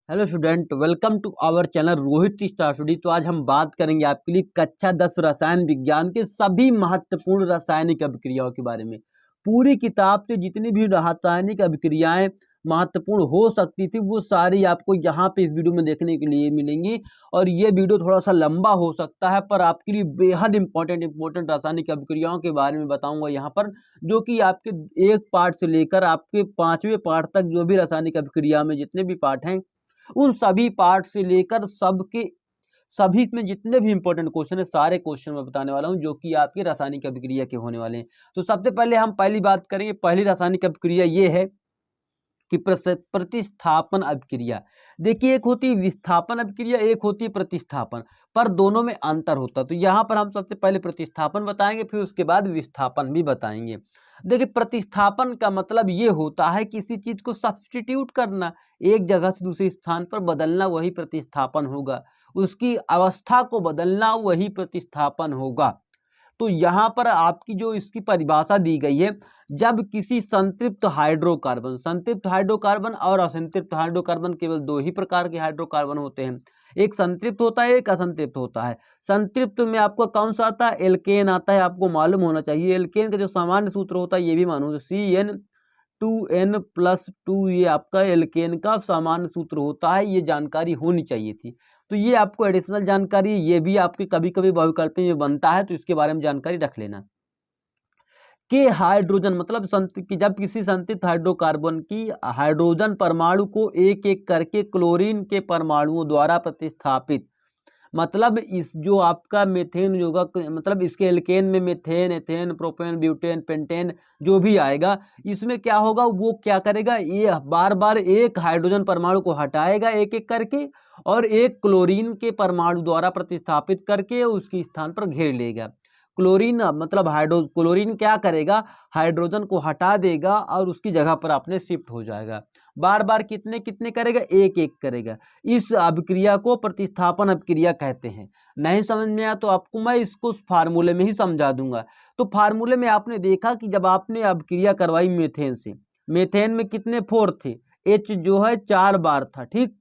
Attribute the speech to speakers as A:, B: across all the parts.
A: Hello student, welcome to our channel Rohit Star Study. तो आज हम बात करेंगे आपके लिए कक्षा 10 रसायन विज्ञान के सभी महत्वपूर्ण रासायनिक अभिक्रियाओं के बारे में। पूरी किताब से जितनी भी रासायनिक अभिक्रियाएं महत्वपूर्ण हो सकती थी वो सारी आपको यहाँ पे इस वीडियो में देखने के लिए मिलेंगी। और ये वीडियो थोड़ा सा लंबा हो सकता है, पर आपके लिए बेहद इंपॉर्टेंट रासायनिक अभिक्रियाओं के बारे में बताऊंगा यहाँ पर, जो कि आपके एक पार्ट से लेकर आपके 5वें पार्ट तक जो भी रासायनिक अभिक्रिया में जितने भी पार्ट हैं उन सभी पार्ट से लेकर सबके सभी इसमें जितने भी इंपॉर्टेंट क्वेश्चन है सारे क्वेश्चन मैं बताने वाला हूं, जो कि आपके रासायनिक अभिक्रिया के होने वाले हैं। तो सबसे पहले हम पहली बात करेंगे। पहली रासायनिक अभिक्रिया ये है कि प्रतिस्थापन अभिक्रिया। देखिए, एक होती है विस्थापन अभिक्रिया, एक होती है प्रतिस्थापन, पर दोनों में अंतर होता है। तो यहाँ पर हम सबसे पहले प्रतिस्थापन बताएंगे, फिर उसके बाद विस्थापन भी बताएंगे। देखिए, प्रतिस्थापन का मतलब ये होता है किसी चीज को सब्स्टिट्यूट करना, एक जगह से दूसरे स्थान पर बदलना, वही प्रतिस्थापन होगा। उसकी अवस्था को बदलना, वही प्रतिस्थापन होगा। तो यहाँ पर आपकी जो इसकी परिभाषा दी गई है, जब किसी संतृप्त हाइड्रोकार्बन और असंतृप्त हाइड्रोकार्बन, केवल दो ही प्रकार के हाइड्रोकार्बन होते हैं, एक संतृप्त होता है, एक असंतृप्त होता है। संतृप्त में आपका कौन सा आता है? एल्केन आता है, आपको मालूम होना चाहिए। एल्केन का जो सामान्य सूत्र होता है ये भी मालूम, CN2N+2, ये आपका एल्केन का सामान्य सूत्र होता है। ये जानकारी होनी चाहिए थी, तो ये आपको एडिशनल जानकारी, ये भी आपके कभी कभी बहुविकल्पी में बनता है, तो इसके बारे में जानकारी रख लेना। कि हाइड्रोजन मतलब कि जब किसी संतृप्त हाइड्रोकार्बन की हाइड्रोजन परमाणु को एक एक करके क्लोरीन के परमाणुओं द्वारा प्रतिस्थापित, मतलब इस जो आपका मेथेन होगा, मतलब इसके एल्केन में methane, ethane, propane, butane, pentane जो भी आएगा, इसमें क्या होगा, वो क्या करेगा, ये बार बार एक हाइड्रोजन परमाणु को हटाएगा एक एक करके, और एक क्लोरीन के परमाणु द्वारा प्रतिस्थापित करके उसके स्थान पर घेर लेगा। क्लोरीन मतलब क्लोरीन क्या करेगा, हाइड्रोजन को हटा देगा और उसकी जगह पर अपने शिफ्ट हो जाएगा। बार बार कितने कितने करेगा, एक एक करेगा। इस अभिक्रिया को प्रतिस्थापन अभिक्रिया कहते हैं। नहीं समझ में आया तो आपको मैं इसको फार्मूले में ही समझा दूंगा। तो फार्मूले में आपने देखा कि जब आपने अभिक्रिया करवाई मेथेन से, मेथेन में कितने 4 थे, H जो है 4 बार था, ठीक।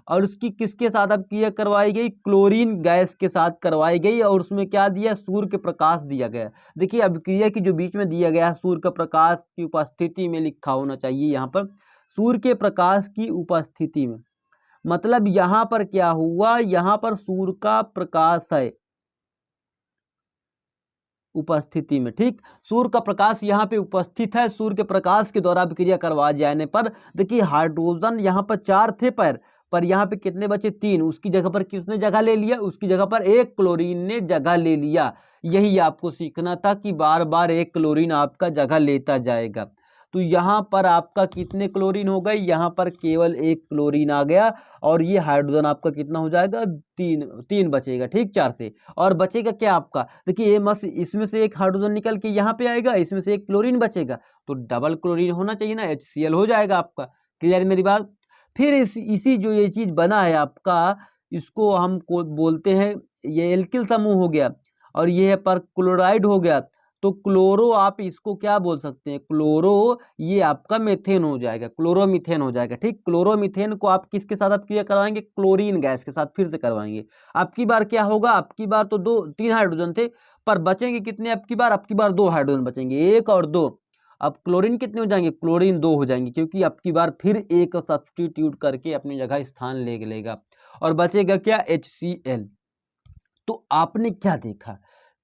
A: और उसकी किसके साथ अभिक्रिया करवाई गई, क्लोरीन गैस के साथ करवाई गई, और उसमें क्या दिया, सूर्य के प्रकाश दिया गया। देखिए, अभिक्रिया की जो बीच में दिया गया सूर्य का प्रकाश की उपस्थिति में लिखा होना चाहिए यहाँ पर, सूर्य के प्रकाश की उपस्थिति में, मतलब यहां पर क्या हुआ, यहां पर सूर्य का प्रकाश है उपस्थिति में, ठीक। सूर्य का प्रकाश यहाँ पे उपस्थित है। सूर्य के प्रकाश के द्वारा अभिक्रिया करवा जाने पर देखिए, हाइड्रोजन यहाँ पर 4 थे पर यहाँ पे कितने बचे, 3। उसकी जगह पर किसने जगह ले लिया, उसकी जगह पर एक क्लोरीन ने जगह ले लिया। यही आपको सीखना था कि बार बार एक क्लोरीन आपका जगह लेता जाएगा। तो यहाँ पर आपका कितने क्लोरीन हो गए, यहाँ पर केवल एक क्लोरीन आ गया, और ये हाइड्रोजन आपका कितना हो जाएगा, 3 बचेगा, ठीक, 4 से। और बचेगा क्या आपका, देखिए ये मस इसमें से एक हाइड्रोजन निकल के यहाँ पे आएगा, इसमें से एक क्लोरीन बचेगा, तो डबल क्लोरीन होना चाहिए ना, HCl हो जाएगा आपका। क्लियर मेरी बात। फिर इसी जो ये चीज बना है आपका, इसको हम बोलते हैं, ये एल्किल समूह हो गया, और ये है पर क्लोराइड हो गया। तो क्लोरो, आप इसको क्या बोल सकते हैं, क्लोरो, ये आपका मेथेन हो जाएगा, क्लोरोमीथेन हो जाएगा, ठीक। क्लोरोमीथेन को आप किसके साथ अभिक्रिया करवाएंगे, क्लोरीन गैस के साथ फिर से करवाएंगे। आपकी बार क्या होगा, आपकी बार तो 3 हाइड्रोजन थे, पर बचेंगे कितने आपकी बार 2 हाइड्रोजन बचेंगे, 1 और 2। अब क्लोरीन कितने हो जाएंगे, क्लोरीन 2 हो जाएंगे, क्योंकि आपकी बार फिर एक सब्स्टिट्यूट करके अपनी जगह स्थान ले लेगा, और बचेगा क्या, HCl। तो आपने क्या देखा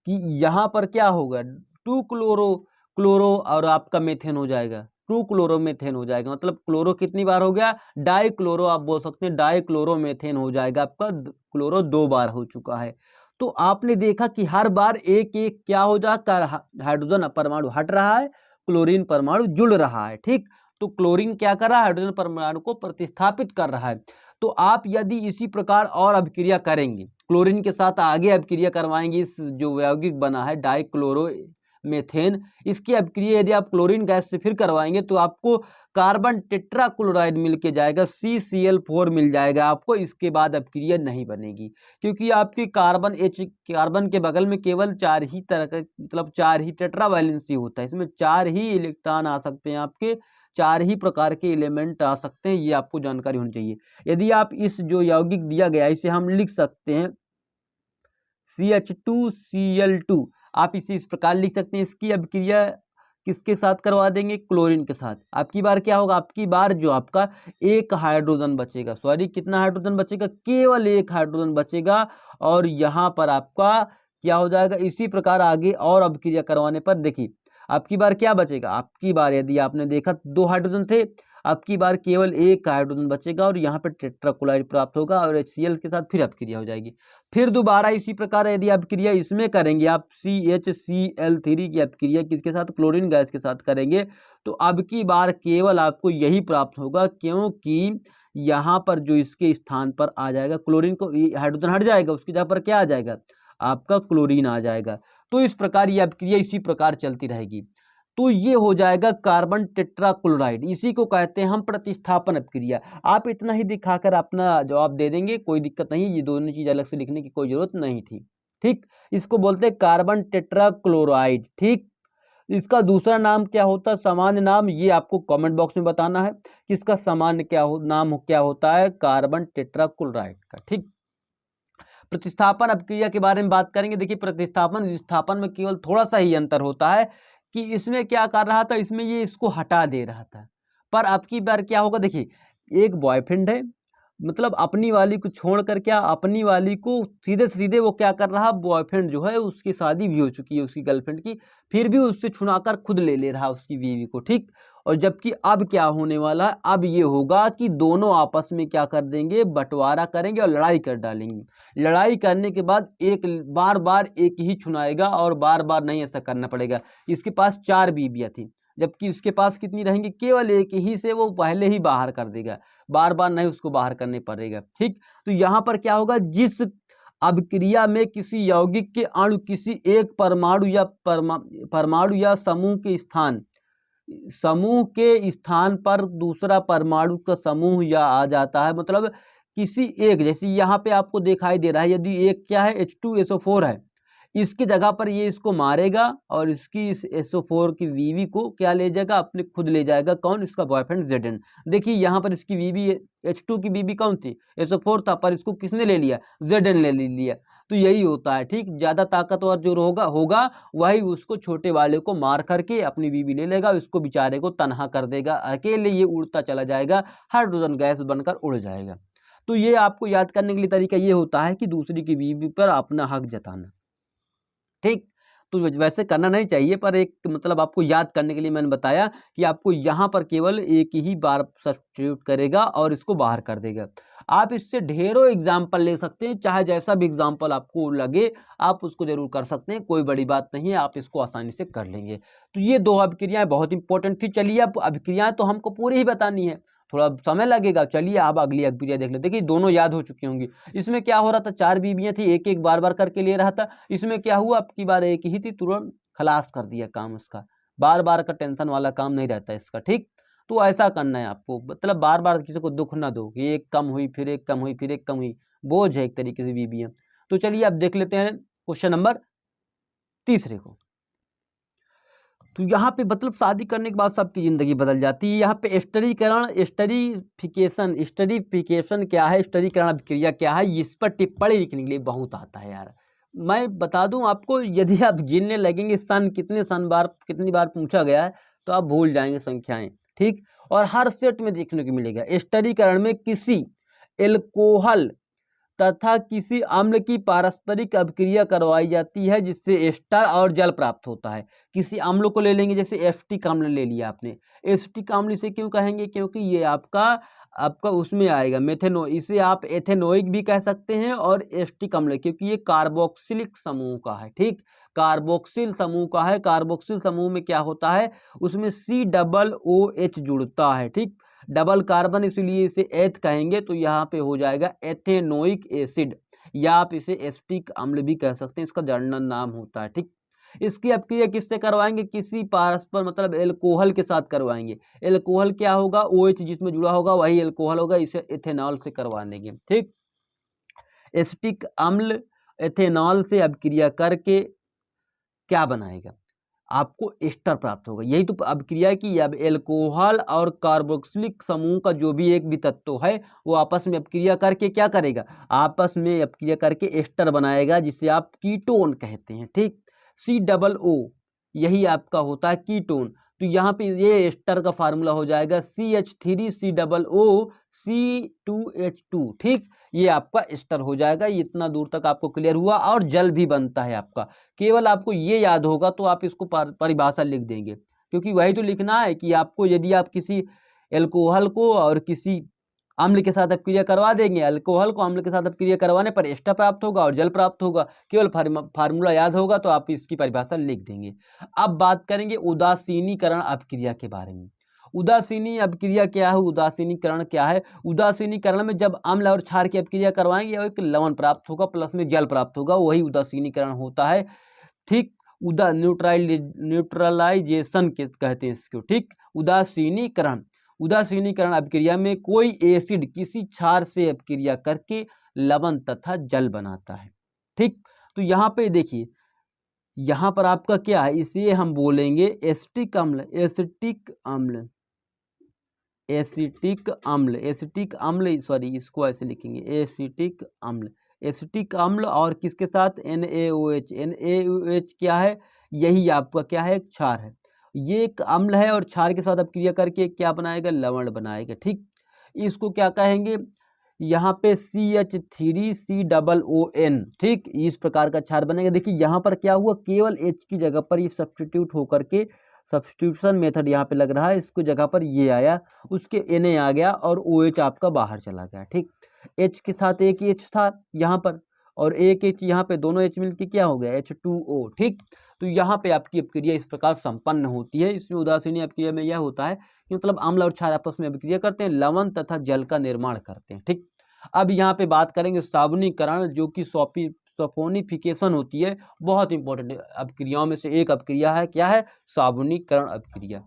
A: कि यहाँ पर क्या होगा, 2 क्लोरो और आपका मेथेन हो जाएगा, 2 क्लोरोमेथेन हो जाएगा। मतलब क्लोरो कितनी बार हो गया, डाई क्लोरो, आप बोल सकते हैं डाई क्लोरोमेथेन हो जाएगा आपका, क्लोरो 2 बार हो चुका है। तो आपने देखा कि हर बार एक एक क्या हो जाकर हाइड्रोजन परमाणु हट रहा है, क्लोरीन परमाणु जुड़ रहा है, ठीक। तो क्लोरीन क्या कर रहा है, हाइड्रोजन परमाणु को प्रतिस्थापित कर रहा है। तो आप यदि इसी प्रकार और अभिक्रिया करेंगे, क्लोरीन के साथ आगे अभिक्रिया करवाएंगे, इस जो यौगिक बना है डाइक्लोरो मेथेन, इसकी अभिक्रिया यदि आप क्लोरीन गैस से फिर करवाएंगे तो आपको कार्बन टेट्राक्लोराइड मिल के जाएगा, CCl4 मिल जाएगा आपको। इसके बाद अभिक्रिया नहीं बनेगी, क्योंकि आपकी कार्बन के बगल में केवल 4 ही तरह का, मतलब 4 ही टेट्रा वैलेंसी होता है, इसमें 4 ही इलेक्ट्रॉन आ सकते हैं आपके, 4 ही प्रकार के एलिमेंट आ सकते हैं, ये आपको जानकारी होनी चाहिए। यदि आप इस जो यौगिक दिया गया है इसे हम लिख सकते हैं CH2Cl2, आप इसे इस प्रकार लिख सकते हैं। इसकी अभिक्रिया किसके साथ करवा देंगे? क्लोरीन के साथ। आपकी बार क्या होगा? आपकी बार जो आपका एक हाइड्रोजन बचेगा, सॉरी कितना हाइड्रोजन बचेगा? केवल एक हाइड्रोजन बचेगा। और यहाँ पर आपका क्या हो जाएगा? इसी प्रकार आगे और अभिक्रिया करवाने पर देखिए आपकी बार क्या बचेगा? आपकी बार यदि आपने देखा 2 हाइड्रोजन थे, आपकी बार केवल एक हाइड्रोजन बचेगा और यहाँ पर टेट्राक्लोराइड प्राप्त होगा और HCl के साथ फिर अभिक्रिया हो जाएगी। फिर दोबारा इसी प्रकार यदि अभिक्रिया इसमें करेंगे आप CHCl3 की अभिक्रिया किसके साथ? क्लोरीन गैस के साथ करेंगे, तो अब की बार केवल आपको यही प्राप्त होगा, क्योंकि यहाँ पर जो इसके स्थान पर आ जाएगा क्लोरीन को हाइड्रोजन हट जाएगा, उसकी जगह पर क्या आ जाएगा? आपका क्लोरीन आ जाएगा। तो इस प्रकार ये अभिक्रिया इसी प्रकार चलती रहेगी। तो ये हो जाएगा कार्बन टेट्राक्लोराइड, इसी को कहते हैं हम प्रतिस्थापन अभिक्रिया। आप इतना ही दिखाकर अपना जवाब दे देंगे, कोई दिक्कत नहीं, ये दोनों चीज अलग से लिखने की कोई जरूरत नहीं थी। ठीक, इसको बोलते हैं कार्बन टेट्राक्लोराइड। ठीक, इसका दूसरा नाम क्या होता है, सामान्य नाम? ये आपको कमेंट बॉक्स में बताना है कि इसका सामान्य नाम क्या होता है कार्बन टेट्राक्लोराइड का। ठीक, प्रतिस्थापन अभिक्रिया के बारे में बात करेंगे। देखिए प्रतिस्थापन विस्थापन में केवल थोड़ा सा ही अंतर होता है कि इसमें क्या कर रहा था, इसमें ये इसको हटा दे रहा था, पर अब की बार क्या होगा? देखिए एक बॉयफ्रेंड है, मतलब अपनी वाली को छोड़कर क्या अपनी वाली को सीधे सीधे वो क्या कर रहा, बॉयफ्रेंड जो है उसकी शादी भी हो चुकी है उसकी गर्लफ्रेंड की, फिर भी उससे छुड़ाकर खुद ले रहा उसकी बीवी को। ठीक, और जबकि अब क्या होने वाला है? अब ये होगा कि दोनों आपस में क्या कर देंगे, बंटवारा करेंगे और लड़ाई कर डालेंगे। लड़ाई करने के बाद एक बार बार एक ही चुनाएगा और बार बार नहीं ऐसा करना पड़ेगा। इसके पास 4 बीवियां थी, जबकि उसके पास कितनी रहेंगी? केवल एक ही से वो पहले ही बाहर कर देगा, बार बार नहीं उसको बाहर करने पड़ेगा। ठीक, तो यहाँ पर क्या होगा, जिस अभिक्रिया में किसी यौगिक के अणु किसी एक परमाणु या समूह के स्थान पर दूसरा परमाणु का समूह या आ जाता है, मतलब किसी एक, जैसे यहाँ पे आपको दिखाई दे रहा है, यदि एक क्या है H2SO4 है, इसकी जगह पर ये इसको मारेगा और इसकी इस SO4 की बीवी को क्या ले जाएगा, अपने खुद ले जाएगा। कौन? इसका बॉयफ्रेंड Zn। देखिए यहाँ पर इसकी बीवी H2 की बीवी कौन थी? SO4 था, पर इसको किसने ले लिया? Zn ले लिया। तो यही होता है। ठीक, ज्यादा ताकतवर जो होगा वही उसको छोटे वाले को मार करके अपनी बीवी ले लेगा, उसको बेचारे को तनहा कर देगा, अकेले ये उड़ता चला जाएगा, हाइड्रोजन गैस बनकर उड़ जाएगा। तो ये आपको याद करने के लिए तरीका ये होता है कि दूसरी की बीवी पर अपना हक जताना। ठीक, तो वैसे करना नहीं चाहिए, पर एक मतलब आपको याद करने के लिए मैंने बताया कि आपको यहाँ पर केवल एक ही बार सब्स्टिट्यूट करेगा और इसको बाहर कर देगा। आप इससे ढेरों एग्जाम्पल ले सकते हैं, चाहे जैसा भी एग्जाम्पल आपको लगे आप उसको जरूर कर सकते हैं, कोई बड़ी बात नहीं है, आप इसको आसानी से कर लेंगे। तो ये 2 अभिक्रियाएं बहुत इंपॉर्टेंट थी। चलिए अब अभिक्रियाएं तो हमको पूरी ही बतानी है, थोड़ा समय लगेगा। चलिए अब अगली अभिक्रिया देख लेते। देखिए दोनों याद हो चुकी होंगी। इसमें क्या हो रहा था, 4 बीवियां थी, एक एक बार बार करके ले रहा था। इसमें क्या हुआ, अब की बार एक ही थी, तुरंत खलास कर दिया काम उसका, बार बार का टेंशन वाला काम नहीं रहता इसका। ठीक, तो ऐसा करना है आपको, मतलब बार बार किसी को दुख ना दो कि एक कम हुई फिर एक कम हुई फिर एक कम हुई, बोझ है एक तरीके से बीवियां। तो चलिए अब देख लेते हैं क्वेश्चन नंबर 3 को। तो यहाँ पे मतलब शादी करने के बाद सबकी जिंदगी बदल जाती है। यहाँ पे स्टरीफिकेशन क्या है, स्टरीकरण अभिक्रिया क्या है, इस पर टिप्पणी लिखने के लिए बहुत आता है यार। मैं बता दूं आपको, यदि आप गिनने लगेंगे कितनी बार पूछा गया है, तो आप भूल जाएंगे संख्याएं। ठीक, और हर सेट में देखने को मिलेगा। स्टरीकरण में किसी एल्कोहल तथा किसी अम्ल की पारस्परिक अभिक्रिया करवाई जाती है, जिससे एस्टर और जल प्राप्त होता है। किसी अम्ल को ले लेंगे, जैसे एसिटिक अम्ल ले लिया आपने। एसिटिक अम्ल इसे क्यों कहेंगे, क्योंकि ये आपका उसमें आएगा मेथेनो, इसे आप एथेनोइक भी कह सकते हैं, और एसिटिक अम्ल क्योंकि ये कार्बोक्सिलिक समूह का है। ठीक, कार्बोक्सिल समूह का है। कार्बोक्सिल समूह में क्या होता है, उसमें COOH जुड़ता है। ठीक, डबल कार्बन, इसलिए इसे एथ कहेंगे, तो यहाँ पे हो जाएगा एथेनोइक एसिड, या आप इसे एसिटिक अम्ल भी कह सकते हैं, इसका जर्नल नाम होता है। ठीक, इसकी अभिक्रिया किससे करवाएंगे, किसी पारस्पर मतलब एल्कोहल के साथ करवाएंगे। एल्कोहल क्या होगा, OH जिसमें जुड़ा होगा वही एल्कोहल होगा, इसे एथेनॉल से करवा देंगे। ठीक, एसिटिक अम्ल एथेनॉल से अभिक्रिया करके क्या बनाएगा, आपको एस्टर प्राप्त होगा। यही तो अभिक्रिया है कि अब एल्कोहल और कार्बोक्सिलिक समूह का जो भी एक भी तत्व है वो आपस में अभिक्रिया करके क्या करेगा, आपस में अभिक्रिया करके एस्टर बनाएगा, जिसे आप कीटोन कहते हैं। ठीक, COO यही आपका होता है कीटोन। तो यहाँ पे ये एस्टर का फार्मूला हो जाएगा CH3COO C2H2। ठीक, ये आपका एस्टर हो जाएगा। इतना दूर तक आपको क्लियर हुआ। और जल भी बनता है आपका, केवल आपको ये याद होगा तो आप इसको परिभाषा लिख देंगे, क्योंकि वही तो लिखना है कि आपको यदि आप किसी एल्कोहल को और किसी अम्ल के साथ अपक्रिया करवा देंगे, अल्कोहल को अम्ल के साथ अपक्रिया करवाने पर एस्टर प्राप्त होगा और जल प्राप्त होगा। केवल फार्मूला याद होगा तो आप इसकी परिभाषा लिख देंगे। अब बात करेंगे उदासीनीकरण अपक्रिया के बारे में। उदासीनी अपक्रिया क्या है, उदासीनीकरण क्या है? उदासीनीकरण में जब अम्ल और क्षार की अपक्रिया करवाएंगे एक लवण प्राप्त होगा, प्लस में जल प्राप्त होगा, वही उदासीनीकरण होता है। ठीक, न्यूट्रलाइजेशन के कहते हैं इसको। ठीक, उदासीनीकरण अपक्रिया में कोई एसिड किसी क्षार से अपक्रिया करके लवण तथा जल बनाता है। ठीक, तो यहाँ पे देखिए, यहाँ पर आपका क्या है, इसे हम बोलेंगे एसिटिक अम्ल। इसको ऐसे लिखेंगे एसिटिक अम्ल और किसके साथ, NaOH क्या है, यही आपका क्या है, क्षार है। ये एक अम्ल है और क्षार के साथ अपक्रिया करके क्या बनाएगा, लवण बनाएगा। ठीक, इसको क्या कहेंगे, यहाँ पे CH3COON। ठीक, इस प्रकार का क्षार बनेगा। देखिए यहाँ पर क्या हुआ, केवल H की जगह पर ये सब्स्टिट्यूट होकर के, सब्स्टिट्यूशन मेथड यहाँ पे लग रहा है, इसको जगह पर ये आया, उसके Na आ गया और OH आपका बाहर चला गया। ठीक, H के साथ एक H था यहाँ पर और एक H यहाँ पे, दोनों H मिलके क्या हो गया, H2O। ठीक, तो यहाँ पे आपकी अपक्रिया इस प्रकार संपन्न होती है। इसमें उदासीनी अपक्रिया में यह होता है कि मतलब अम्ल और क्षार आपस में अपक्रिया करते हैं, लवण तथा जल का निर्माण करते हैं। ठीक, अब यहाँ पे बात करेंगे साबुनीकरण, जो कि सपोनिफिकेशन होती है। बहुत इंपॉर्टेंट अपक्रियाओं में से एक अपक्रिया है, क्या है, साबुनीकरण अपक्रिया।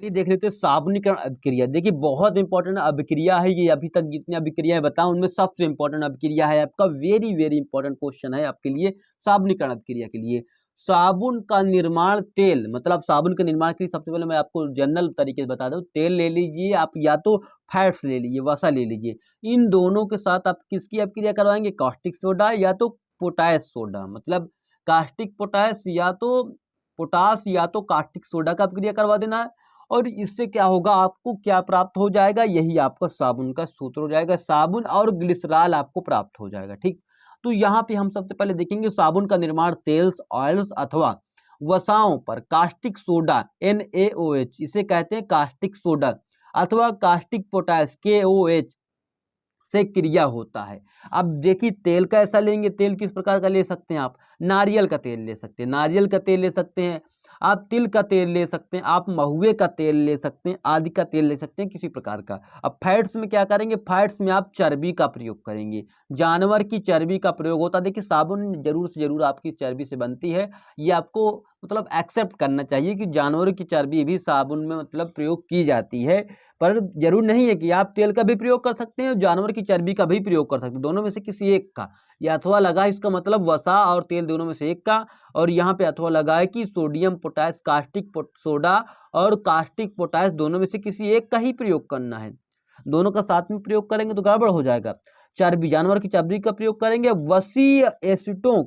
A: देख लेते हैं साबुनीकरण अभिक्रिया। देखिए बहुत इंपॉर्टेंट अभिक्रिया है ये, अभी तक जितनी अभिक्रियाएं बताऊं उनमें सबसे इंपॉर्टेंट अभिक्रिया है आपका, वेरी वेरी इंपॉर्टेंट क्वेश्चन है आपके लिए साबुनीकरण अभिक्रिया के लिए। साबुन का निर्माण, तेल मतलब साबुन के निर्माण के लिए सबसे पहले मैं आपको जनरल तरीके से बता दूं, तेल ले लीजिए आप, या तो फैट्स ले लीजिए, वसा ले लीजिए। इन दोनों के साथ आप किसकी अभिक्रिया करवाएंगे, कास्टिक सोडा या तो पोटाश सोडा, मतलब कास्टिक पोटाश या तो पोटाश या तो कास्टिक सोडा का अभिक्रिया करवा देना है। और इससे क्या होगा, आपको क्या प्राप्त हो जाएगा, यही आपका साबुन का सूत्र हो जाएगा, साबुन और ग्लिसरॉल आपको प्राप्त हो जाएगा। ठीक, तो यहाँ पे हम सबसे पहले देखेंगे साबुन का निर्माण तेल्स, ऑयल्स अथवा वसाओं पर कास्टिक सोडा NaOH, इसे कहते हैं कास्टिक सोडा, अथवा कास्टिक पोटाश KOH से क्रिया होता है। अब देखिए तेल का ऐसा लेंगे, तेल किस प्रकार का ले सकते हैं आप, नारियल का तेल ले सकते हैं, नारियल का तेल ले सकते हैं आप, तिल का तेल ले सकते हैं आप, महुए का तेल ले सकते हैं, आदि का तेल ले सकते हैं किसी प्रकार का। अब फैट्स में क्या करेंगे, फैट्स में आप चर्बी का प्रयोग करेंगे, जानवर की चर्बी का प्रयोग होता है। देखिए साबुन जरूर से जरूर आपकी चर्बी से बनती है, ये आपको मतलब एक्सेप्ट करना चाहिए कि जानवरों की चर्बी भी साबुन में मतलब प्रयोग की जाती है, पर जरूर नहीं है कि आप तेल का भी प्रयोग कर सकते हैं और जानवर की चर्बी का भी प्रयोग कर सकते हैं, दोनों में से किसी एक का। या अथवा लगा, इसका मतलब वसा और तेल दोनों में से एक का। और यहाँ पे अथवा लगा है कि सोडियम पोटाश कास्टिक सोडा और कास्टिक पोटाश दोनों में से किसी एक का ही प्रयोग करना है, दोनों का साथ में प्रयोग करेंगे तो गड़बड़ हो जाएगा। चर्बी, जानवर की चर्बी का प्रयोग करेंगे, वसीय एसिडों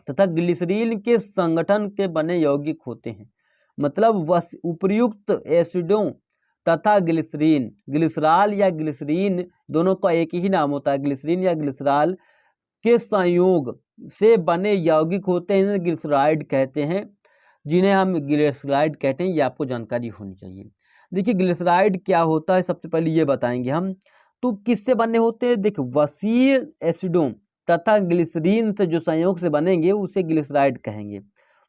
A: तथा ग्लिसरीन के संगठन के बने यौगिक होते हैं, मतलब उपर्युक्त एसिडों तथा ग्लिसरीन, ग्लिसरॉल या ग्लिसरीन दोनों का एक ही नाम होता है, ग्लिसरीन या ग्लिसरॉल के संयोग से बने यौगिक होते हैं, ग्लिसराइड कहते हैं, जिन्हें हम ग्लिसराइड कहते हैं, ये आपको जानकारी होनी चाहिए। देखिए ग्लिसराइड क्या होता है सबसे पहले ये बताएंगे हम। तो किससे बने होते हैं, देखिए वसीय एसिडों तथा ग्लिसरीन से जो संयोग से बनेंगे उसे ग्लिसराइड कहेंगे।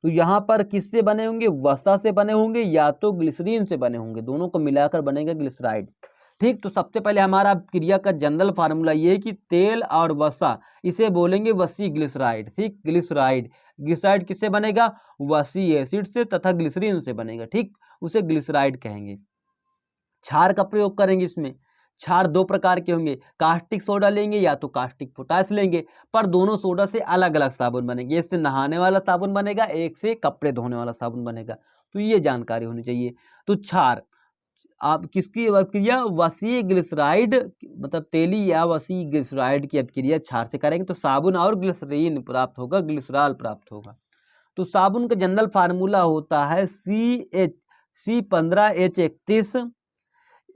A: तो यहाँ पर किससे बने होंगे, वसा से बने होंगे या तो ग्लिसरीन से बने होंगे, दोनों को मिलाकर बनेगा ग्लिसराइड। ठीक, तो सबसे पहले हमारा क्रिया का जनरल फार्मूला ये है कि तेल और वसा, इसे बोलेंगे वसी ग्लिसराइड। ठीक, ग्लिसराइड किससे बनेगा, वसी एसिड से तथा ग्लिसरीन से बनेगा। ठीक, उसे ग्लिसराइड कहेंगे। क्षार का प्रयोग करेंगे इसमें, क्षार दो प्रकार के होंगे, कास्टिक सोडा लेंगे या तो कास्टिक पोटाश लेंगे, पर दोनों सोडा से अलग अलग साबुन बनेंगे। एक से नहाने वाला साबुन बनेगा, एक से कपड़े धोने वाला साबुन बनेगा। तो ये जानकारी होनी चाहिए। तो क्षार आप किसकी अभिक्रिया, वसीय ग्लिसराइड मतलब तेली या वसीय ग्लिसराइड की अभिक्रिया क्षार से करेंगे तो साबुन और ग्लिसरीन प्राप्त होगा, ग्लिसरॉल प्राप्त होगा। तो साबुन का जनरल फार्मूला होता है C15H31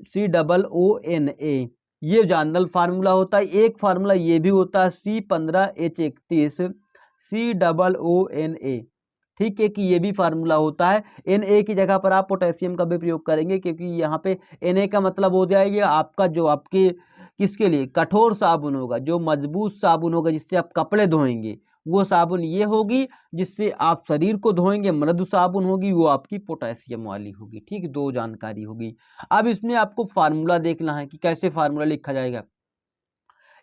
A: COONA, ये जनरल फार्मूला होता है। एक फार्मूला ये भी होता है C15H31 COONA, ठीक है, कि ये भी फार्मूला होता है। Na की जगह पर आप पोटेशियम का भी प्रयोग करेंगे, क्योंकि यहाँ पे Na का मतलब हो जाएगा आपका जो आपके किसके लिए कठोर साबुन होगा, जो मजबूत साबुन होगा जिससे आप कपड़े धोएंगे वो साबुन ये होगी, जिससे आप शरीर को धोएंगे मृदु साबुन होगी वो आपकी पोटेशियम वाली होगी। ठीक, दो जानकारी होगी। अब इसमें आपको फार्मूला देखना है कि कैसे फार्मूला लिखा जाएगा।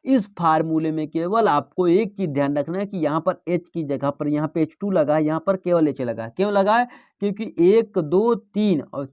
A: इस फार्मूले में केवल आपको एक चीज ध्यान रखना है कि यहाँ पर H की जगह पर यहाँ पे H2 लगा है, यहाँ पर केवल H लगा है। क्यों लगा है? क्योंकि 1 2 3 और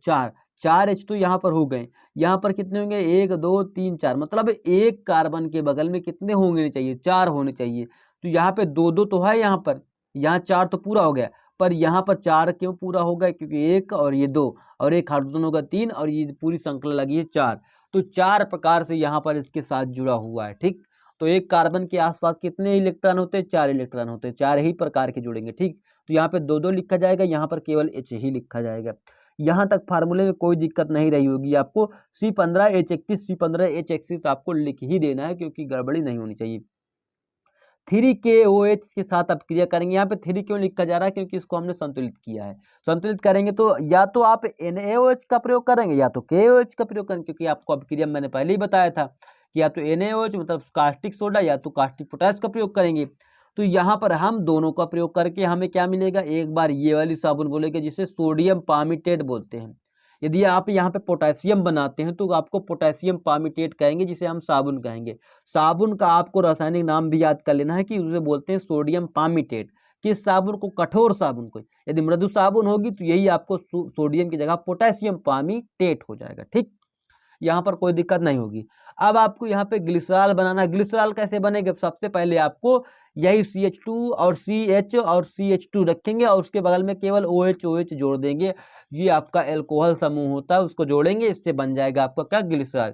A: 4 H2 यहाँ पर हो गए। यहाँ पर कितने होंगे? 1 2 3 4, मतलब एक कार्बन के बगल में कितने होने चाहिए? 4 होने चाहिए। तो यहाँ पे 2 2 तो है, यहाँ पर यहाँ 4 तो पूरा हो गया, पर यहाँ पर 4 क्यों पूरा हो गया? क्योंकि 1 और ये 2 और एक हाइड्रोजन होगा 3 और ये पूरी श्रृंखला लगी है 4। तो 4 प्रकार से यहाँ पर इसके साथ जुड़ा हुआ है। ठीक, तो एक कार्बन के आसपास कितने इलेक्ट्रॉन होते हैं? 4 इलेक्ट्रॉन होते हैं, 4 ही प्रकार के जुड़ेंगे। ठीक, तो यहाँ पे 2 2 लिखा जाएगा, यहाँ पर केवल H ही लिखा जाएगा। यहाँ तक फार्मूले में कोई दिक्कत नहीं रही होगी आपको। C15H31 C15H31 तो आपको लिख ही देना है, क्योंकि गड़बड़ी नहीं होनी चाहिए। 3KOH के साथ आप क्रिया करेंगे। यहाँ पे 3 क्यों लिखा जा रहा है? क्योंकि इसको हमने संतुलित किया है। संतुलित करेंगे तो या तो आप NaOH का प्रयोग करेंगे या तो KOH का प्रयोग करेंगे, क्योंकि आपको अभिक्रिया मैंने पहले ही बताया था कि या तो NaOH मतलब कास्टिक सोडा या तो कास्टिक पोटाश का प्रयोग करेंगे। तो यहाँ पर हम दोनों का प्रयोग करके हमें क्या मिलेगा? एक बार ये वाली साबुन बोलेंगे जिसे सोडियम पामिटेट बोलते हैं। यदि आप यहाँ पे पोटेशियम बनाते हैं तो आपको पोटेशियम पामिटेट कहेंगे, जिसे हम साबुन कहेंगे। साबुन का आपको रासायनिक नाम भी याद कर लेना है कि उसे बोलते हैं सोडियम पामिटेट। किस साबुन को? कठोर साबुन को। यदि मृदु साबुन होगी तो यही आपको सोडियम की जगह पोटेशियम पामिटेट हो जाएगा। ठीक, यहाँ पर कोई दिक्कत नहीं होगी। अब आपको यहाँ पे ग्लिसरॉल बनाना है। ग्लिसरॉल कैसे बनेगा? सबसे पहले आपको यही CH2 और CH और CH2 रखेंगे और उसके बगल में केवल OH जोड़ देंगे। ये आपका एल्कोहल समूह होता है, उसको जोड़ेंगे, इससे बन जाएगा आपका क्या? ग्लिसरॉल।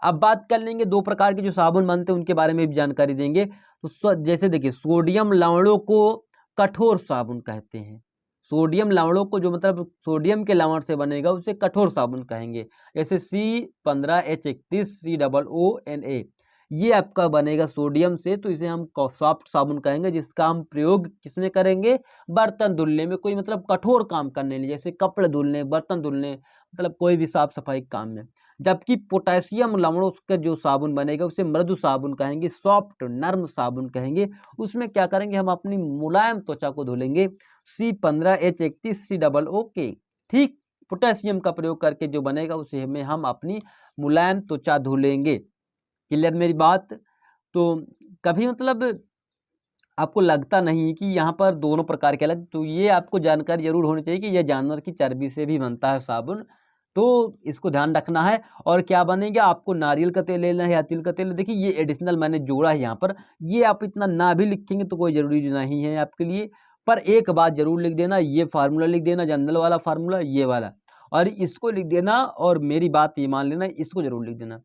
A: अब बात कर लेंगे दो प्रकार के जो साबुन बनते हैं उनके बारे में भी जानकारी देंगे। तो जैसे देखिए, सोडियम लवणों को कठोर साबुन कहते हैं। सोडियम लवणों को जो मतलब सोडियम के लवण से बनेगा उसे कठोर साबुन कहेंगे। जैसे C15H31 COONA, ये आपका बनेगा सोडियम से, तो इसे हम सॉफ्ट साबुन कहेंगे, जिसका हम प्रयोग किसमें करेंगे? बर्तन धुलने में, कोई मतलब कठोर काम करने लिए, जैसे कपड़े धुलने, बर्तन धुलने, मतलब कोई भी साफ सफाई काम में। जबकि पोटेशियम लवणों का जो साबुन बनेगा उसे मृदु साबुन कहेंगे, सॉफ्ट नर्म साबुन कहेंगे। उसमें क्या करेंगे? हम अपनी मुलायम त्वचा को धुलेंगे। C15H31 COOK, ठीक, पोटेशियम का प्रयोग करके जो बनेगा उसे में हम अपनी मुलायम त्वचा धुलेंगे। क्लियर मेरी बात? तो कभी मतलब आपको लगता नहीं कि यहाँ पर दोनों प्रकार के अलग, तो ये आपको जानकारी जरूर होनी चाहिए कि यह जानवर की चर्बी से भी बनता है साबुन, तो इसको ध्यान रखना है। और क्या बनेगा? आपको नारियल का तेल लेना है या तिल का तेल। देखिए, ये एडिशनल मैंने जोड़ा है यहाँ पर, ये आप इतना ना भी लिखेंगे तो कोई जरूरी नहीं है आपके लिए, पर एक बात जरूर लिख देना, ये फार्मूला लिख देना, जनरल वाला फार्मूला ये वाला, और इसको लिख देना, और मेरी बात ये मान लेना, इसको जरूर लिख देना।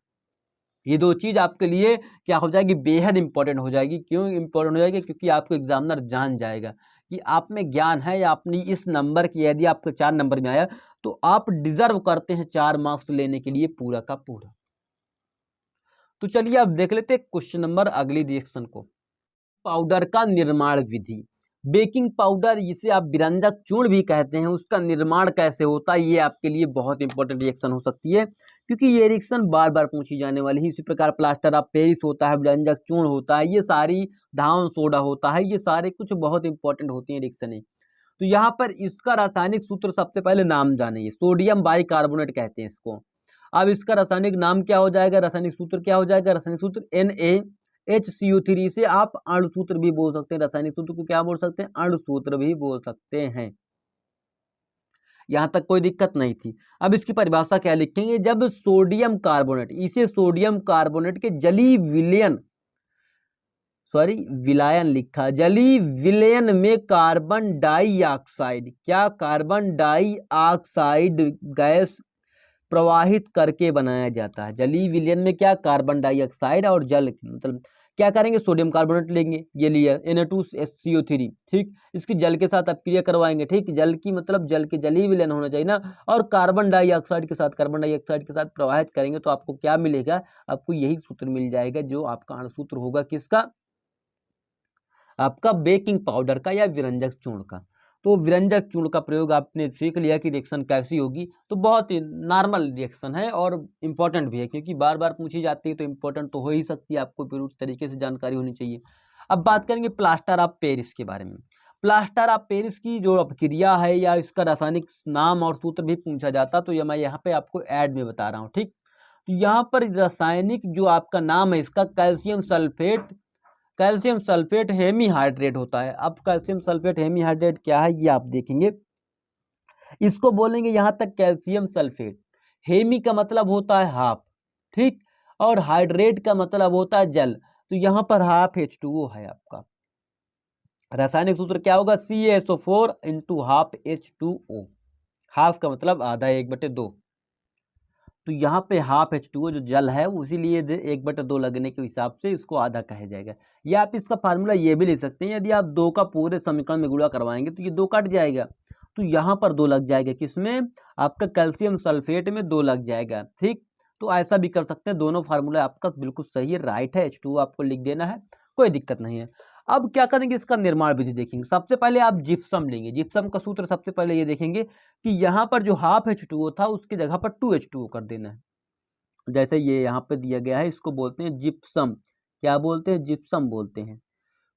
A: ये दो चीज आपके लिए क्या हो जाएगी? बेहद इंपॉर्टेंट हो जाएगी। क्यों इंपॉर्टेंट हो जाएगी? क्योंकि आपको एग्जामिनर जान जाएगा कि आप में ज्ञान है, या अपनी इस नंबर की यदि आपको 4 नंबर में आया तो आप डिजर्व करते हैं 4 मार्क्स लेने के लिए पूरा का पूरा। तो चलिए अब देख लेते हैं क्वेश्चन नंबर अगली रिएक्शन को। पाउडर का निर्माण विधि। बेकिंग पाउडर, जिसे आप बिरंजक चूर्ण भी कहते हैं, उसका निर्माण कैसे होता है, ये आपके लिए बहुत इंपॉर्टेंट रिएक्शन हो सकती है, क्योंकि ये रिएक्शन बार बार पूछी जाने वाली है। इसी प्रकार प्लास्टर ऑफ पेरिस होता है, बिरंजक चूर्ण होता है, ये सारी धावन सोडा होता है, ये सारे कुछ बहुत इंपॉर्टेंट होती हैं रिएक्शनें। तो यहाँ पर इसका रासायनिक सूत्र सबसे पहले नाम जानिए। सोडियम बाइकार्बोनेट कहते हैं इसको। अब इसका रासायनिक नाम क्या हो जाएगा? रासायनिक सूत्र क्या हो जाएगा? रासायनिक सूत्र NaHCO3 से आप अणु सूत्र भी बोल सकते हैं। रासायनिक सूत्र को क्या बोल सकते हैं? अणु सूत्र भी बोल सकते हैं। यहाँ तक कोई दिक्कत नहीं थी। अब इसकी परिभाषा क्या लिखेंगे, जब सोडियम कार्बोनेट, इसे सोडियम कार्बोनेट के जलीय विलायन लिखा, जलीय विलयन में कार्बन डाइऑक्साइड, क्या कार्बन डाइऑक्साइड गैस प्रवाहित करके बनाया जाता है। जलीय विलयन में क्या, कार्बन डाइऑक्साइड और जल, मतलब क्या करेंगे, सोडियम कार्बोनेट लेंगे, ये लिया Na2CO3, ठीक, इसकी जल के साथ अपक्रिया करवाएंगे, ठीक, जल की मतलब जल के जलीय विलयन होना चाहिए ना, और कार्बन डाइऑक्साइड के साथ प्रवाहित करेंगे तो आपको क्या मिलेगा, आपको यही सूत्र मिल जाएगा जो आपका अणुसूत्र होगा किसका, आपका बेकिंग पाउडर का या विरंजक चूर्ण का। तो विरंजक चूर्ण का प्रयोग आपने सीख लिया कि रिएक्शन कैसी होगी, तो बहुत ही नॉर्मल रिएक्शन है और इम्पोर्टेंट भी है, क्योंकि बार बार पूछी जाती है तो इम्पोर्टेंट तो हो ही सकती है, आपको पूरी तरीके से जानकारी होनी चाहिए। अब बात करेंगे प्लास्टर ऑफ पेरिस के बारे में। प्लास्टर ऑफ पेरिस की जो अपक्रिया है या इसका रासायनिक नाम और सूत्र भी पूछा जाता, तो ये मैं यहाँ पे आपको ऐड में बता रहा हूँ, ठीक। तो यहाँ पर रासायनिक जो आपका नाम है इसका कैल्शियम सल्फेट हेमीहाइड्रेट होता है। अब कैल्शियम सल्फेट हेमीहाइड्रेट क्या है ये आप देखेंगे, इसको बोलेंगे यहाँ तक कैल्शियम सल्फेट। हेमी का मतलब होता है हाफ, ठीक, और हाइड्रेट का मतलब होता है जल, तो यहाँ पर हाफ H2O है आपका। रासायनिक सूत्र क्या होगा, CaSO4 into half H2O, half का मतलब आधा, 1/2, तो यहाँ पे हाफ H2O जो जल है उसीलिए 1/2 लगने के हिसाब से इसको आधा कहा जाएगा। या आप इसका फार्मूला ये भी ले सकते हैं, यदि आप 2 का पूरे समीकरण में गुणा करवाएंगे तो ये 2 कट जाएगा, तो यहाँ पर 2 लग जाएगा, किसमें, आपका कैल्शियम सल्फेट में 2 लग जाएगा, ठीक। तो ऐसा भी कर सकते हैं, दोनों फार्मूला आपका बिल्कुल सही है, राइट है, H2O आपको लिख देना है, कोई दिक्कत नहीं है। अब क्या करेंगे, इसका निर्माण विधि देखेंगे। सबसे पहले आप जिप्सम लेंगे, जिप्सम का सूत्र सबसे पहले ये देखेंगे कि यहाँ पर जो हाफ H2O था उसकी जगह पर 2H2O कर देना है। जैसे ये यहाँ पे दिया गया है, इसको बोलते हैं जिप्सम, क्या बोलते हैं, जिप्सम बोलते हैं।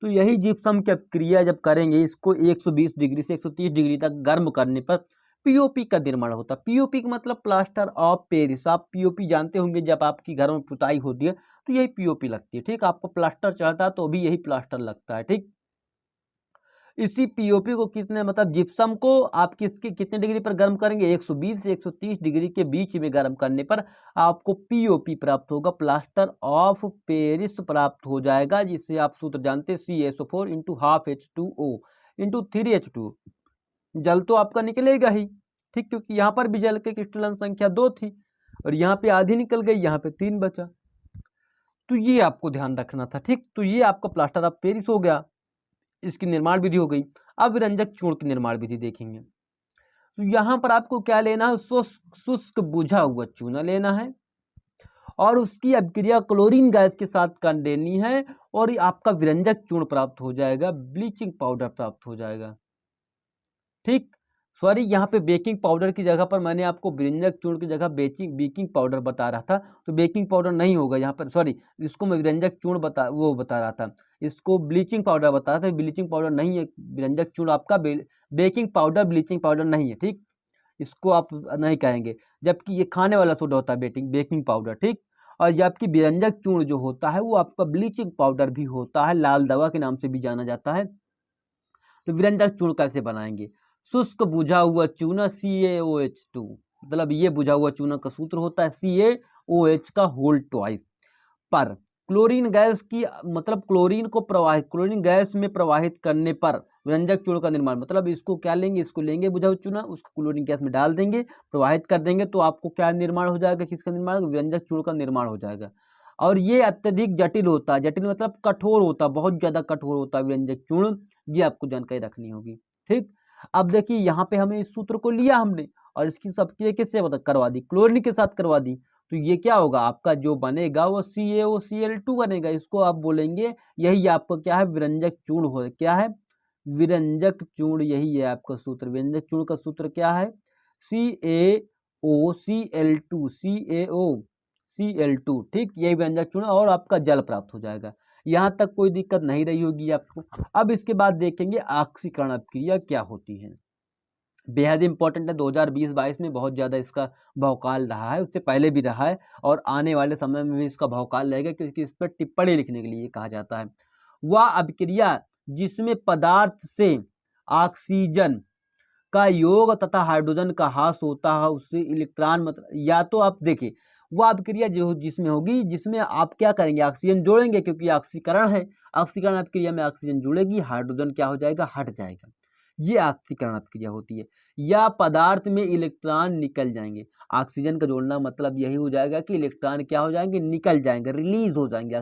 A: तो यही जिप्सम की क्रिया जब करेंगे, इसको 120 डिग्री से 130 डिग्री तक गर्म करने पर पीओपी का निर्माण होता है। पीओपी का मतलब प्लास्टर ऑफ पेरिस, आप पीओपी जानते होंगे, जब आपकी घर में पुताई होती है तो यही पीओपी लगती है, ठीक। आपको प्लास्टर चढ़ता है तो भी यही प्लास्टर लगता है, ठीक। इसी पीओपी को कितने, मतलब जिप्सम को आप कितने डिग्री पर गर्म करेंगे, 120 से 130 डिग्री के बीच में गर्म करने पर आपको पीओपी प्राप्त होगा, प्लास्टर ऑफ पेरिस प्राप्त हो जाएगा, जिससे आप सूत्र जानते हैं CaSO4 into half H2O into 3H2O। जल तो आपका निकलेगा ही, ठीक, क्योंकि यहाँ पर भी जल की क्रिस्टलन संख्या 2 थी और यहाँ पे आधी निकल गई, यहाँ पे 3 बचा, तो ये आपको ध्यान रखना था, ठीक। तो ये आपका प्लास्टर ऑफ पेरिस हो गया, इसकी निर्माण विधि हो गई। अब विरंजक चूर्ण की निर्माण विधि देखेंगे, तो यहाँ पर आपको क्या लेना है, शुष्क बुझा हुआ चूना लेना है और उसकी अपक्रिया क्लोरीन गैस के साथ कर देनी है और आपका विरंजक चूर्ण प्राप्त हो जाएगा, ब्लीचिंग पाउडर प्राप्त हो जाएगा, ठीक। सॉरी, यहाँ पे बेकिंग पाउडर की जगह पर मैंने आपको विरंजक चूर्ण की जगह बेकिंग पाउडर बता रहा था, तो बेकिंग पाउडर नहीं होगा यहाँ पर, सॉरी, इसको मैं विरंजक चूर्ण बता रहा था, इसको ब्लीचिंग पाउडर बता रहा था, ब्लीचिंग पाउडर नहीं है, विरंजक चूर्ण आपका बेकिंग पाउडर, ब्लीचिंग पाउडर नहीं है, ठीक, इसको आप नहीं कहेंगे, जबकि ये खाने वाला सोडा होता है बेकिंग पाउडर, ठीक। और जबकि विरंजक चूर्ण जो होता है वो आपका ब्लीचिंग पाउडर भी होता है, लाल दवा के नाम से भी जाना जाता है। तो विरंजक चूर्ण कैसे बनाएंगे, शुष्क बुझा हुआ चूना CaOH2, मतलब ये बुझा हुआ चूना का सूत्र होता है CaOH का होल ट्वाइस पर क्लोरीन गैस की, मतलब क्लोरीन गैस में प्रवाहित करने पर विरंजक चूर्ण का निर्माण, मतलब इसको क्या लेंगे, इसको लेंगे बुझा हुआ चूना, उसको क्लोरीन गैस में डाल देंगे, प्रवाहित कर देंगे, तो आपको क्या निर्माण हो जाएगा, किसका निर्माण, विरंजक चूर्ण का निर्माण हो जाएगा। और ये अत्यधिक जटिल होता है, जटिल मतलब कठोर होता है, बहुत ज्यादा कठोर होता है विरंजक चूर्ण, ये आपको जानकारी रखनी होगी, ठीक। अब देखिए यहाँ पे हमें इस सूत्र को लिया हमने और इसकी सबकी किससे करवा दी, क्लोरीन के साथ करवा दी, तो ये क्या होगा, आपका जो बनेगा वो CaOCl2 बनेगा, इसको आप बोलेंगे, यही आपका क्या है, विरंजक चूर्ण हो, क्या है, विरंजक चूर्ण, यही है आपका सूत्र। विरंजक चूर्ण का सूत्र क्या है, CaOCl2, ठीक, यही विरंजक चूर्ण, और आपका जल प्राप्त हो जाएगा। यहाँ तक कोई दिक्कत नहीं रही होगी आपको। अब इसके बाद देखेंगे ऑक्सीकरण अपक्रिया क्या होती है, बेहद इंपॉर्टेंट है, 2020-22 में बहुत ज़्यादा इसका भौकाल रहा है, उससे पहले भी रहा है और आने वाले समय में भी इसका भौकाल रहेगा, क्योंकि इस पर टिप्पणी लिखने के लिए कहा जाता है। वह अभिक्रिया जिसमें पदार्थ से ऑक्सीजन का योग तथा हाइड्रोजन का ह्रास होता है, उससे इलेक्ट्रॉन मतलब या तो आप देखिए वो अपक्रिया जो जिसमें होगी, जिसमें आप क्या करेंगे, ऑक्सीजन जोड़ेंगे, क्योंकि ऑक्सीकरण है, ऑक्सीकरण अपक्रिया में ऑक्सीजन जुड़ेगी, हाइड्रोजन क्या हो जाएगा, हट जाएगा, ये ऑक्सीकरण अपक्रिया होती है। या पदार्थ में इलेक्ट्रॉन निकल जाएंगे, ऑक्सीजन का जोड़ना मतलब यही हो जाएगा कि इलेक्ट्रॉन क्या हो जाएंगे, निकल जाएंगे, रिलीज हो जाएंगे।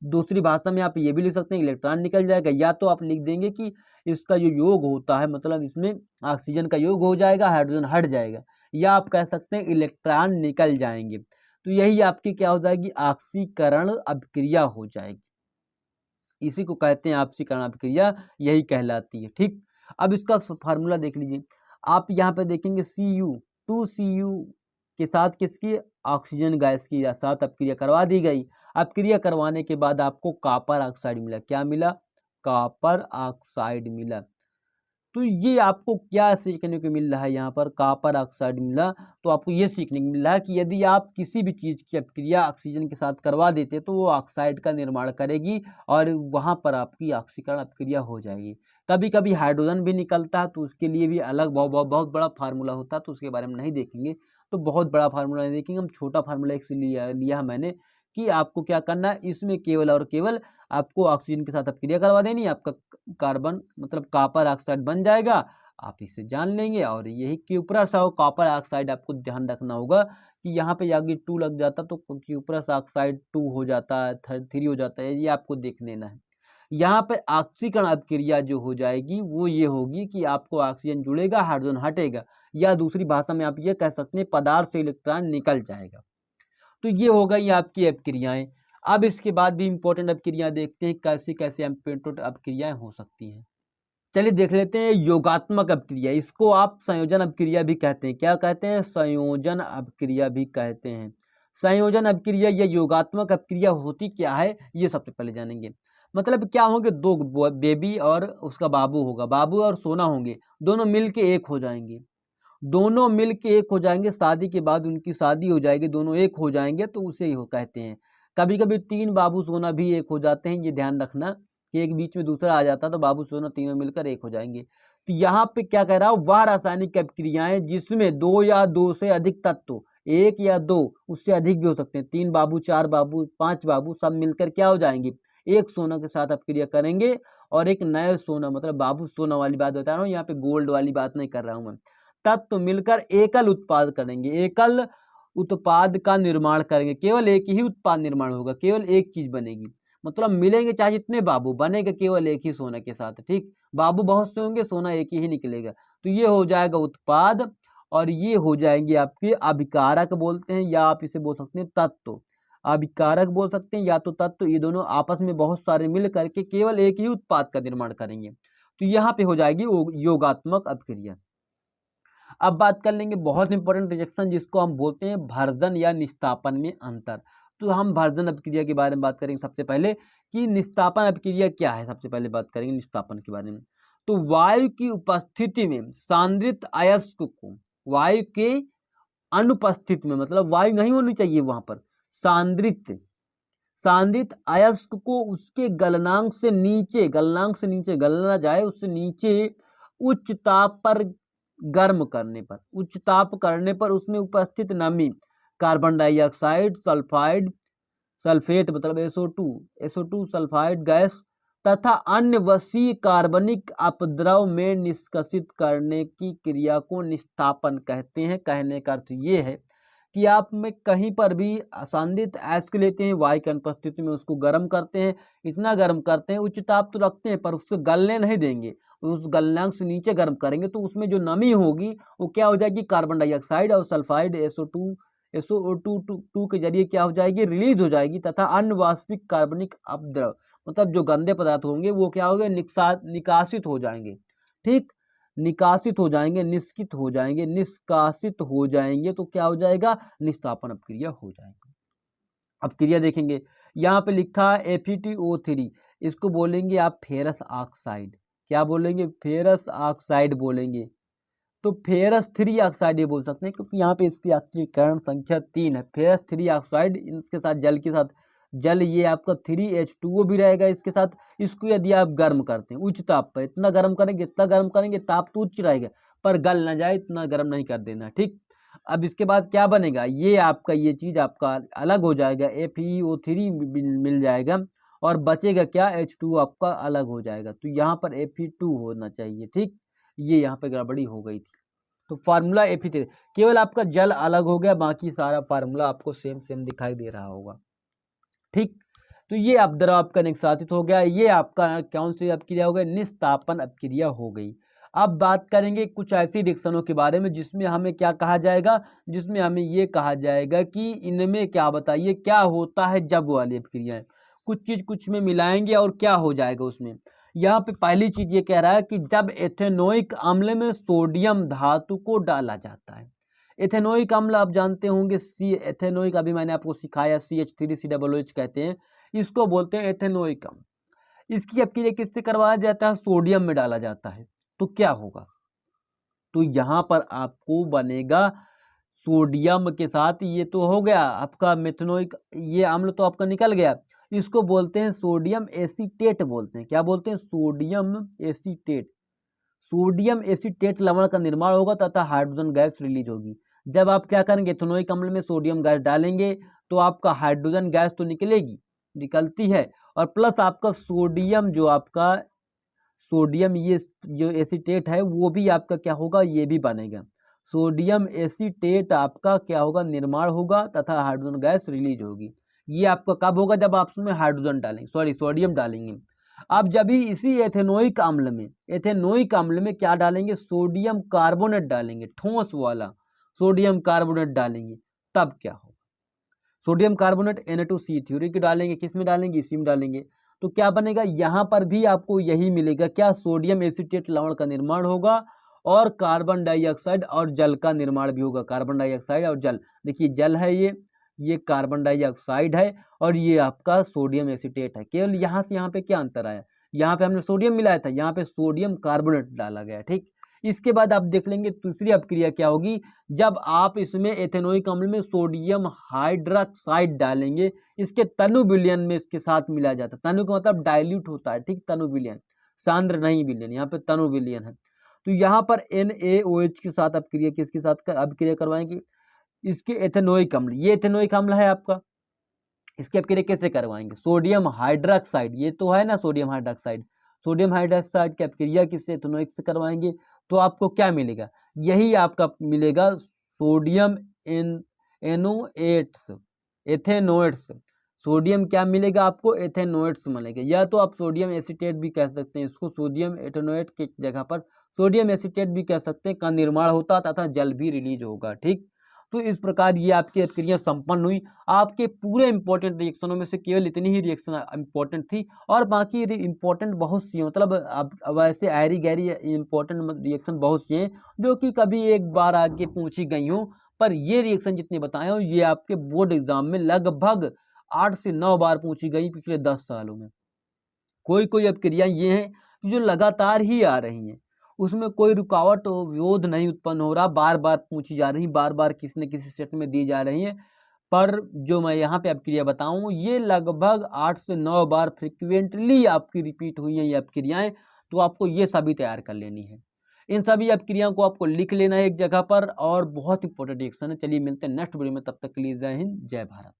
A: दूसरी भाषा में आप ये भी लिख सकते हैं इलेक्ट्रॉन निकल जाएगा, या तो आप लिख देंगे कि इसका जो योग होता है मतलब इसमें ऑक्सीजन का योग हो जाएगा, हाइड्रोजन हट जाएगा, या आप कह सकते हैं इलेक्ट्रॉन निकल जाएंगे। तो यही आपकी क्या हो जाएगी, ऑक्सीकरण अपक्रिया हो जाएगी, इसी को कहते हैं ऑक्सीकरण अपक्रिया, यही कहलाती है। ठीक, अब इसका फार्मूला देख लीजिए, आप यहाँ पे देखेंगे Cu2Cu के साथ किसकी, ऑक्सीजन गैस की साथ अपक्रिया करवा दी गई। अपक्रिया करवाने के बाद आपको कॉपर ऑक्साइड मिला, क्या मिला, कॉपर ऑक्साइड मिला। तो ये आपको क्या सीखने को मिल रहा है, यहाँ पर कॉपर ऑक्साइड मिला, तो आपको ये सीखने को मिल रहा है कि यदि आप किसी भी चीज़ की अपक्रिया ऑक्सीजन के साथ करवा देते तो वो ऑक्साइड का निर्माण करेगी और वहाँ पर आपकी ऑक्सीकरण अपक्रिया हो जाएगी। कभी कभी हाइड्रोजन भी निकलता है, तो उसके लिए भी अलग बहुत बड़ा फार्मूला होता है, तो उसके बारे में नहीं देखेंगे, तो बहुत बड़ा फार्मूला नहीं देखेंगे, हम छोटा फार्मूला एक से लिया मैंने कि आपको क्या करना है, इसमें केवल और केवल आपको ऑक्सीजन के साथ अपक्रिया करवा देनी है, आपका कार्बन मतलब कॉपर ऑक्साइड बन जाएगा, आप इसे जान लेंगे। और यही क्यूप्रस और कॉपर ऑक्साइड आपको ध्यान रखना होगा कि यहाँ पे आगे 2 लग जाता तो क्यूप्रस ऑक्साइड 2 हो जाता है, 3 हो जाता है, ये आपको देख लेना है। यहाँ पे ऑक्सीकरण अपक्रिया जो हो जाएगी वो ये होगी कि आपको ऑक्सीजन जुड़ेगा, हाइड्रोजन हटेगा, या दूसरी भाषा में आप ये कह सकते हैं पदार्थ से इलेक्ट्रॉन निकल जाएगा। तो ये हो गई आपकी अपक्रियाएं। अब इसके बाद भी इंपॉर्टेंट अपक्रिया देखते हैं, कैसे कैसे इंपॉर्टेंट अपक्रियाएं हो सकती हैं। चलिए देख लेते हैं योगात्मक अपक्रिया, इसको आप संयोजन अपक्रिया भी कहते हैं, क्या कहते हैं, संयोजन अपक्रिया भी कहते हैं। संयोजन अपक्रिया या योगात्मक अपक्रिया होती क्या है, ये सबसे पहले जानेंगे। मतलब क्या होंगे, दो बेबी और उसका बाबू होगा, बाबू और सोना होंगे, दोनों मिलके एक हो जाएंगे, दोनों मिल के एक हो जाएंगे, शादी के बाद उनकी शादी हो जाएगी, दोनों एक हो जाएंगे, तो उसे ही कहते हैं। कभी कभी 3 बाबू सोना भी एक हो जाते हैं, ये ध्यान रखना कि एक बीच में दूसरा आ जाता है तो बाबू सोना तीनों मिलकर एक हो जाएंगे। तो यहाँ पे क्या कह रहा हूँ, वह रासायनिक अपक्रियाएं जिसमें 2 या 2 से अधिक तत्व, 1 या 2 उससे अधिक भी हो सकते हैं, 3 बाबू, 4 बाबू, 5 बाबू सब मिलकर क्या हो जाएंगे, एक सोना के साथ अपक्रिया करेंगे और एक नए सोना मतलब बाबू सोना वाली बात बता रहा हूँ, यहाँ पे गोल्ड वाली बात नहीं कर रहा हूँ मैं, तत्व मिलकर एकल उत्पाद करेंगे, एकल उत्पाद का निर्माण करेंगे, केवल एक ही उत्पाद निर्माण होगा, केवल एक चीज बनेगी, मतलब मिलेंगे चाहे जितने बाबू, बनेगा केवल एक ही सोना के साथ। ठीक, बाबू बहुत से होंगे, सोना एक ही निकलेगा, तो ये हो जाएगा उत्पाद, और ये हो जाएंगे आपके अभिकारक बोलते हैं, या आप इसे बोल सकते हैं तत्व, अभिकारक बोल सकते हैं या तो तत्व, ये दोनों आपस में बहुत सारे मिल करके केवल एक ही उत्पाद का निर्माण करेंगे, तो यहाँ पे हो जाएगी योगात्मक अपक्रिया। अब बात कर लेंगे बहुत इंपॉर्टेंट रिएक्शन जिसको हम बोलते हैं भर्जन या निस्तापन में अंतर। तो हम भर्जन अपक्रिया के बारे में बात करेंगे सबसे पहले कि निस्तापन अपक्रिया क्या है, सबसे पहले बात करेंगे निस्तापन के बारे में। तो वायु की उपस्थिति में सांद्रित अयस्क को, वायु के अनुपस्थिति में मतलब वायु नहीं होनी चाहिए वहां पर, सांद्रित अयस्क को उसके गलनांक से नीचे गलना जाए, उससे नीचे उच्च ताप पर गर्म करने पर, उच्च ताप करने पर उसमें उपस्थित नमी, कार्बन डाइऑक्साइड, सल्फेट मतलब SO2 सल्फाइड गैस तथा अन्य वसीय कार्बनिक अपद्रव में निष्कासित करने की क्रिया को निस्तापन कहते हैं। कहने का अर्थ ये है कि आप में कहीं पर भी सांद्रित अयस्क लेते हैं, वायु की अनुपस्थिति में उसको गर्म करते हैं, इतना गर्म करते हैं, उच्च ताप तो रखते हैं पर उसको गलने नहीं देंगे, उस गलनांक से नीचे गर्म करेंगे, तो उसमें जो नमी होगी वो क्या हो जाएगी, कार्बन डाइऑक्साइड और सल्फाइड SO2 के जरिए क्या हो जाएगी, रिलीज हो जाएगी, तथा अन्य वाष्पिक कार्बनिक अपद्रव मतलब जो गंदे पदार्थ होंगे वो क्या होंगे, निकासित हो जाएंगे। ठीक, निकासित हो जाएंगे, निष्कासित हो जाएंगे, तो क्या हो जाएगा, निस्तापन अपक्रिया हो जाएगी। अपक्रिया देखेंगे, यहाँ पे लिखा है FeTO3, इसको बोलेंगे आप फेरस ऑक्साइड, क्या बोलेंगे, फेरस ऑक्साइड बोलेंगे। तो फेरस 3 ऑक्साइड ये बोल सकते हैं क्योंकि यहाँ पे इसकी ऑक्सीकरण संख्या 3 है, फेरस 3 ऑक्साइड, इसके साथ जल के साथ जल ये आपका 3H2O भी रहेगा इसके साथ। इसको यदि आप गर्म करते हैं उच्च ताप पर, इतना गर्म करेंगे ताप तो उच्च रहेगा, पर गल ना जाए इतना गर्म नहीं कर देना, ठीक। अब इसके बाद क्या बनेगा, ये आपका ये चीज़ आपका अलग हो जाएगा, FeO3 मिल जाएगा और बचेगा क्या, H2 आपका अलग हो जाएगा। तो यहाँ पर Fe2 होना चाहिए, ठीक। ये यहाँ पे गड़बड़ी हो गई थी। तो फार्मूला Fe3, केवल आपका जल अलग हो गया, बाकी सारा फार्मूला आपको सेम सेम दिखाई दे रहा होगा, ठीक। तो ये अब द्रव आपका निष्कासित हो गया, ये आपका कौन सी अपक्रिया हो गई, निस्तापन अपक्रिया हो गई। अब बात करेंगे कुछ ऐसी रिएक्शनों के बारे में जिसमें हमें क्या कहा जाएगा, जिसमें हमें ये कहा जाएगा कि इनमें क्या बताइए क्या होता है जब वाली अपक्रियाएं, कुछ चीज कुछ में मिलाएंगे और क्या हो जाएगा उसमें। यहाँ पे पहली चीज ये कह रहा है कि जब एथेनोइक अम्ल में सोडियम धातु को डाला जाता है। एथेनोइक अम्ल आप जानते होंगे, एथेनोइक अभी मैंने आपको सिखाया, CH3COOH कहते हैं, इसको बोलते हैं एथेनोइक अम्ल। इसकी अपक्रिया किससे करवाया जाता है, सोडियम में डाला जाता है। तो क्या होगा, तो यहाँ पर आपको बनेगा सोडियम के साथ, ये तो हो गया आपका मेथनोइक, ये अम्ल तो आपका निकल गया, इसको बोलते हैं सोडियम एसीटेट बोलते हैं। क्या बोलते हैं, सोडियम एसीटेट। सोडियम एसीटेट लवण का निर्माण होगा तथा हाइड्रोजन गैस रिलीज होगी। जब आप क्या करेंगे, एथेनोइक अम्ल में सोडियम गैस डालेंगे तो आपका हाइड्रोजन गैस तो निकलेगी, निकलती है, और प्लस आपका सोडियम जो आपका सोडियम ये जो एसीटेट है वो भी आपका क्या होगा, ये भी बनेगा। सोडियम एसीटेट आपका क्या होगा, निर्माण होगा तथा हाइड्रोजन गैस रिलीज होगी। ये आपका कब होगा, जब आप उसमें हाइड्रोजन डालेंगे, सॉरी सोडियम डालेंगे। अब जब भी इसी एथेनोइक अम्ल में क्या डालेंगे, सोडियम कार्बोनेट डालेंगे, ठोस वाला सोडियम कार्बोनेट डालेंगे, तब क्या होगा, सोडियम कार्बोनेट Na2CO3 की डालेंगे, किस में डालेंगे, इसी में डालेंगे। तो क्या बनेगा, यहाँ पर भी आपको यही मिलेगा, क्या, सोडियम एसीटेट लवण का निर्माण होगा और कार्बन डाइऑक्साइड और जल का निर्माण भी होगा। कार्बन डाइऑक्साइड और जल, देखिए जल है ये कार्बन डाइऑक्साइड है और ये आपका सोडियम एसीटेट है। केवल यहाँ से यहाँ पे क्या अंतर आया, यहाँ पे हमने सोडियम मिलाया था, यहाँ पे सोडियम कार्बोनेट डाला गया, ठीक। इसके बाद आप देख लेंगे दूसरी अपक्रिया क्या होगी, जब आप इसमें एथेनोइक अम्ल में सोडियम हाइड्रोक्साइड डालेंगे, इसके तनु विलयन में इसके साथ मिलाया जाता है। तनु का मतलब डाइल्यूट होता है, ठीक, तनु विलयन, सांद्र नहीं विलयन, यहाँ पे तनु विलयन है। तो यहाँ पर NaOH के साथ अपक्रिया किसके साथ अपक्रिया करवाएंगे, इसके एथेनोइक अम्ल, ये एथेनोइक अम्ल है आपका, इसकी अपक्रिया कैसे करवाएंगे, सोडियम हाइड्रोक्साइड, ये तो है ना सोडियम हाइड्रोक्साइड, सोडियम हाइड्रोक्साइड की अपक्रिया किससे, एथेनोइक से करवाएंगे। तो आपको क्या मिलेगा, यही आपका मिलेगा सोडियम एनोएट्स, एथेनोएट्स। सोडियम क्या मिलेगा आपको, एथेनोएट्स मिलेगा, या तो आप सोडियम एसीटेट भी कह सकते हैं इसको, सोडियम एथेनोएट की जगह पर सोडियम एसीटेट भी कह सकते हैं, का निर्माण होता तथा जल भी रिलीज होगा, ठीक। तो इस प्रकार ये आपकी अपक्रिया संपन्न हुई। आपके पूरे इंपॉर्टेंट रिएक्शनों में से केवल इतनी ही रिएक्शन इंपॉर्टेंट थी और बाकी इंपॉर्टेंट बहुत सी, मतलब अब वैसे ऐरी गैरी इंपॉर्टेंट रिएक्शन बहुत सी हैं जो कि कभी एक बार आगे पूछी गई हूँ, पर ये रिएक्शन जितने बताए हो ये आपके बोर्ड एग्जाम में लगभग 8 से 9 बार पूछी गई पिछले 10 सालों में। कोई कोई अपक्रिया ये हैं जो लगातार ही आ रही हैं, उसमें कोई रुकावट विरोध नहीं उत्पन्न हो रहा, बार बार पूछी जा रही, बार बार किसी न किसी सेट में दी जा रही हैं। पर जो मैं यहाँ पे अपक्रिया बताऊँ ये लगभग 8 से 9 बार फ्रिक्वेंटली आपकी रिपीट हुई हैं ये अपक्रियाएँ, तो आपको ये सभी तैयार कर लेनी है। इन सभी अपक्रियाओं को आपको लिख लेना है एक जगह पर, और बहुत इंपॉर्टेंट रिएक्शन है। चलिए मिलते हैं नेक्स्ट वीडियो में, तब तक के लिए जय हिंद जय भारत।